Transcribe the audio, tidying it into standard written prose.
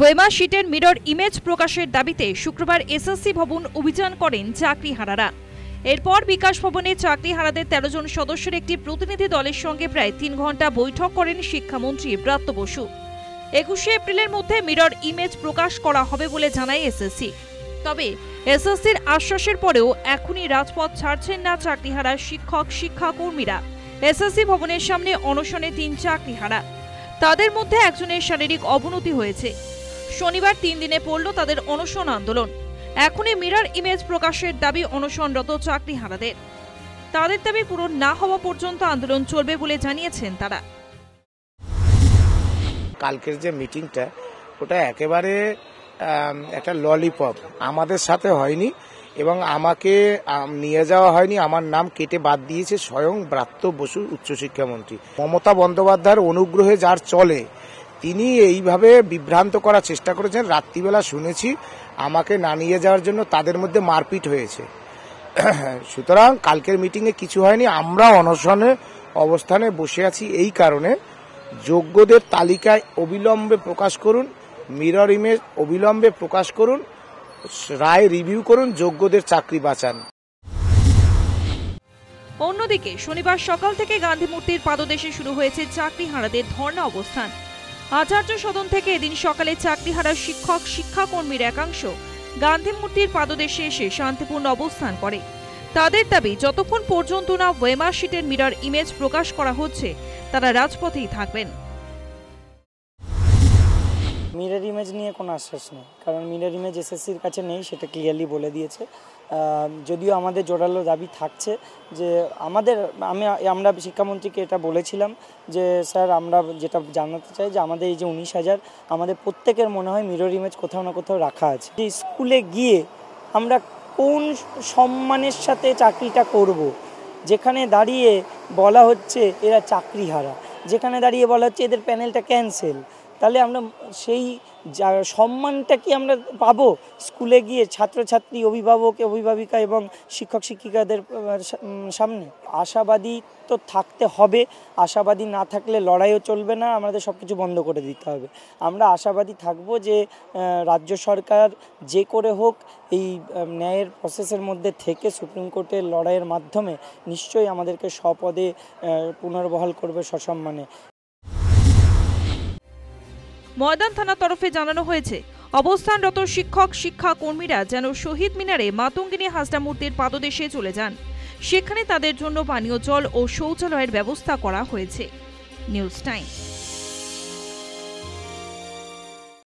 ওয়েমা শিটের mirror image প্রকাশের দাবিতে শুক্রবার এসএসসি ভবন অভিযান করেন চাকরিহারারা। এরপর বিকাশ ভবনে চাকরিহারাদের ১৩ জন সদস্যের একটি প্রতিনিধি দলের সঙ্গে প্রায় ৩ ঘণ্টা বৈঠক করেন শিক্ষামন্ত্রী ব্রাত্য বসু। ২১শে এপ্রিলের মধ্যে মিরর ইমেজ প্রকাশ করা হবে বলে জানায় এসএসসি। তবে এসএসসির আশ্বাসের পরেও এখনই রাজপথ ছাড়ছেন না চাকরিহারা শিক্ষক শিক্ষাকর্মীরা। এসএসসি ভবনের সামনে অনশনে ৩ চাকরিহারা। তাদের মধ্যে একজনের শারীরিক অবনতি হয়েছে। শনিবার ৩ দিনে পড়ল তাদের অনশন আন্দোলন। এখনই মিরর ইমেজ প্রকাশের দাবি অনশনরত চাকরিহারাদের। তাদের দাবি পূরণ না হওয়া পর্যন্ত আন্দোলন চলবে বলে জানিয়েছেন তারা। কালকের যে মিটিংটা ওটা একেবারে একটা ললিপপ, আমাদের সাথে হয়নি এবং আমাকে নিয়ে যাওয়া হয়নি। আমার নাম কেটে বাদ দিয়েছে স্বয়ং ব্রাত্য বসু উচ্চশিক্ষামন্ত্রী। মমতা বন্দ্যোপাধ্যায়ের অনুগ্রহে যার চলে তিনি এইভাবে বিভ্রান্ত করার চেষ্টা করেছেন। রাত্রিবেলা শুনেছি আমাকে না নিয়ে যাওয়ার জন্য তাদের মধ্যে মারপিট হয়েছে। সুতরাং কালকের মিটিংয়ে কিছু হয়নি। আমরা অনশনের অবস্থানে বসে আছি এই কারণে, যোগ্যদের তালিকায় অবিলম্বে প্রকাশ করুন, মিরর ইমেজ অবিলম্বে প্রকাশ করুন, রায় রিভিউ করুন, যোগ্যদের চাকরি বাঁচান। অন্যদিকে শনিবার সকাল থেকে গান্ধী মূর্তির পাদদেশে শুরু হয়েছে চাকরিহারাদের ধর্ণা অবস্থান। আচার্য সদন থেকে এদিন সকালে চাকরিহারা শিক্ষক শিক্ষাকর্মীর একাংশ গান্ধী মূর্তির পাদদেশে এসে শান্তিপূর্ণ অবস্থান করে। তাদের দাবি যতক্ষণ পর্যন্ত না ওয়েমা শিটের মিরর ইমেজ প্রকাশ করা হচ্ছে তারা রাজপথেই থাকবেন। মিরর ইমেজ নিয়ে কোনো আশ্বাস নেই, কারণ মিরর ইমেজ এসএসসির কাছে নেই, সেটা ক্লিয়ারলি বলে দিয়েছে। যদিও আমাদের জোরালো দাবি থাকছে যে আমরা শিক্ষামন্ত্রীকে এটা বলেছিলাম যে স্যার আমরা যেটা জানাতে চাই যে আমাদের এই যে ১৯,০০০ আমাদের প্রত্যেকের মনে হয় মিরর ইমেজ কোথাও না কোথাও রাখা আছে। যে স্কুলে গিয়ে আমরা কোন সম্মানের সাথে চাকরিটা করব, যেখানে দাঁড়িয়ে বলা হচ্ছে এরা চাকরিহারা, যেখানে দাঁড়িয়ে বলা হচ্ছে এদের প্যানেলটা ক্যান্সেল, তাহলে আমরা সেই সম্মানটা কি আমরা পাবো স্কুলে গিয়ে ছাত্রছাত্রী, অভিভাবক, অভিভাবিকা এবং শিক্ষক শিক্ষিকাদের সামনে? আশাবাদী তো থাকতে হবে, আশাবাদী না থাকলে লড়াইও চলবে না, আমাদের সব কিছু বন্ধ করে দিতে হবে। আমরা আশাবাদী থাকবো যে রাজ্য সরকার যে করে হোক এই ন্যায়ের প্রসেসের মধ্যে থেকে সুপ্রিম কোর্টের লড়াইয়ের মাধ্যমে নিশ্চয়ই আমাদেরকে স্বপদে পুনর্বহাল করবে সসম্মানে। ময়দান থানার তরফে জানানো হয়েছে অবস্থানরত শিক্ষক শিক্ষাকর্মীরা যেন শহীদ মিনারে মাতঙ্গিনী হাজরা মূর্তির পাদদেশে চলে যান। সেখানে তাদের জন্য পানীয় জল ও শৌচালয়ের ব্যবস্থা করা হয়েছে। News time.